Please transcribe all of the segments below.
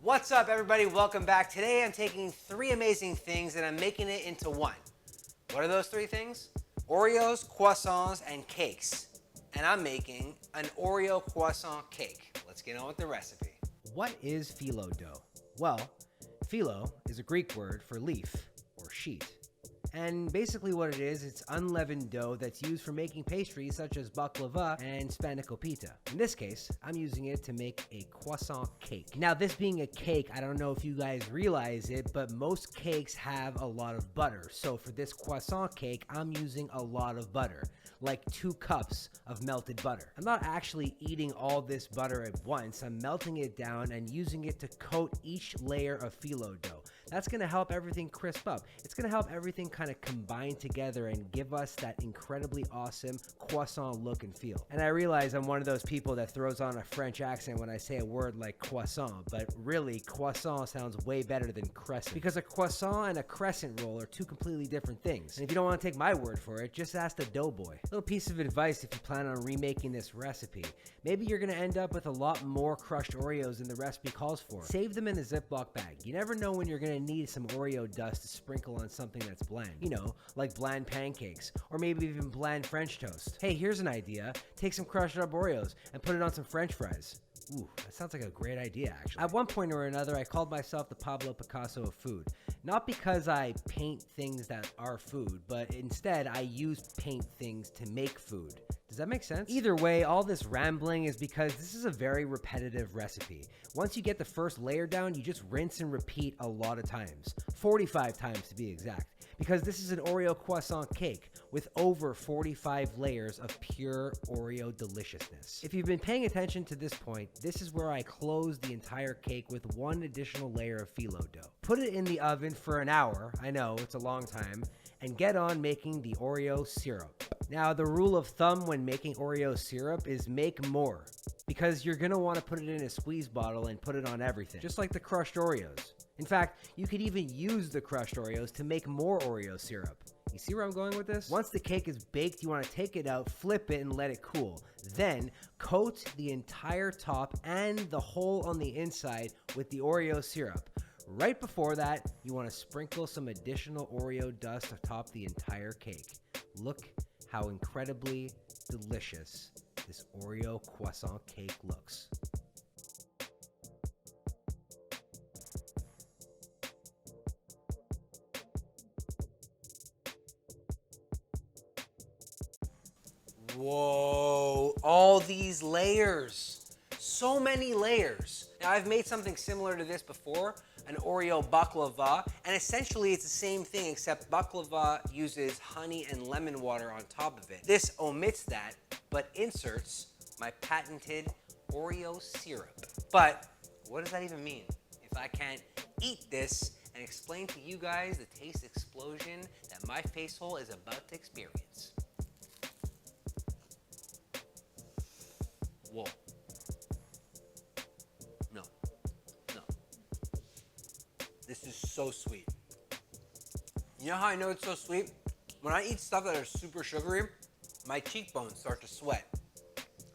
What's up, everybody? Welcome back. Today I'm taking three amazing things and I'm making it into one. What are those three things? Oreos, croissants, and cakes. And I'm making an Oreo croissant cake. Let's get on with the recipe. What is phyllo dough? Well, phyllo is a Greek word for leaf or sheet. And basically what it is, it's unleavened dough that's used for making pastries such as baklava and spanakopita. In this case, I'm using it to make a croissant cake. Now, this being a cake, I don't know if you guys realize it, but most cakes have a lot of butter. So for this croissant cake, I'm using a lot of butter, like 2 cups of melted butter. I'm not actually eating all this butter at once. I'm melting it down and using it to coat each layer of phyllo dough. That's gonna help everything crisp up. It's gonna help everything kind of combine together and give us that incredibly awesome croissant look and feel. And I realize I'm one of those people that throws on a French accent when I say a word like croissant, but really croissant sounds way better than crescent, because a croissant and a crescent roll are two completely different things. And if you don't want to take my word for it, just ask the doughboy. Little piece of advice if you plan on remaking this recipe. Maybe you're gonna end up with a lot more crushed Oreos than the recipe calls for. Save them in a Ziploc bag. You never know when you're gonna need some Oreo dust to sprinkle on something that's bland. You know, like bland pancakes, or maybe even bland French toast. Hey, here's an idea. Take some crushed up Oreos and put it on some French fries. Ooh, that sounds like a great idea, actually. At one point or another, I called myself the Pablo Picasso of food. Not because I paint things that are food, but instead I use paint things to make food. Does that make sense? Either way, all this rambling is because this is a very repetitive recipe. Once you get the first layer down, you just rinse and repeat a lot of times. 45 times to be exact. Because this is an Oreo croissant cake with over 45 layers of pure Oreo deliciousness. If you've been paying attention to this point, this is where I close the entire cake with one additional layer of phyllo dough. Put it in the oven for an hour, I know, it's a long time, and get on making the Oreo syrup. Now, the rule of thumb when making Oreo syrup is make more, because you're gonna wanna put it in a squeeze bottle and put it on everything, just like the crushed Oreos. In fact, you could even use the crushed Oreos to make more Oreo syrup. You see where I'm going with this? Once the cake is baked, you want to take it out, flip it, and let it cool. Then, coat the entire top and the hole on the inside with the Oreo syrup. Right before that, you want to sprinkle some additional Oreo dust atop the entire cake. Look how incredibly delicious this Oreo croissant cake looks. Whoa, all these layers. So many layers. Now, I've made something similar to this before, an Oreo baklava, and essentially it's the same thing except baklava uses honey and lemon water on top of it. This omits that, but inserts my patented Oreo syrup. But what does that even mean if I can't eat this and explain to you guys the taste explosion that my face hole is about to experience? Whoa. No. This is so sweet. You know how I know it's so sweet? When I eat stuff that are super sugary, my cheekbones start to sweat.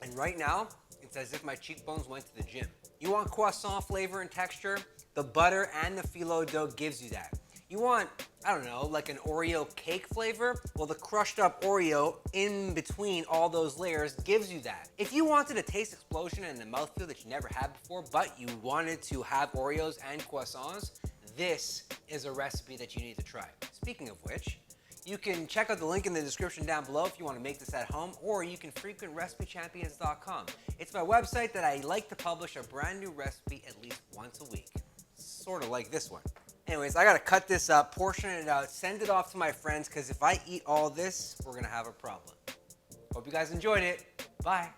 And right now, it's as if my cheekbones went to the gym. You want croissant flavor and texture? The butter and the phyllo dough gives you that. You want, I don't know, like an Oreo cake flavor? Well, the crushed up Oreo in between all those layers gives you that. If you wanted a taste explosion and a mouthfeel that you never had before, but you wanted to have Oreos and croissants, this is a recipe that you need to try. Speaking of which, you can check out the link in the description down below if you want to make this at home, or you can frequent RecipeChampions.com. It's my website that I like to publish a brand new recipe at least once a week. Sort of like this one. Anyways, I gotta cut this up, portion it out, send it off to my friends, because if I eat all this, we're gonna have a problem. Hope you guys enjoyed it. Bye.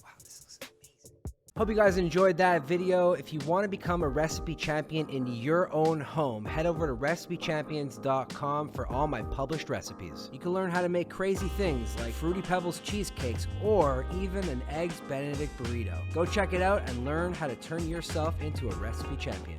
Wow, this looks amazing. Hope you guys enjoyed that video. If you want to become a recipe champion in your own home, head over to RecipeChampions.com for all my published recipes. You can learn how to make crazy things like Fruity Pebbles cheesecakes or even an Eggs Benedict burrito. Go check it out and learn how to turn yourself into a recipe champion.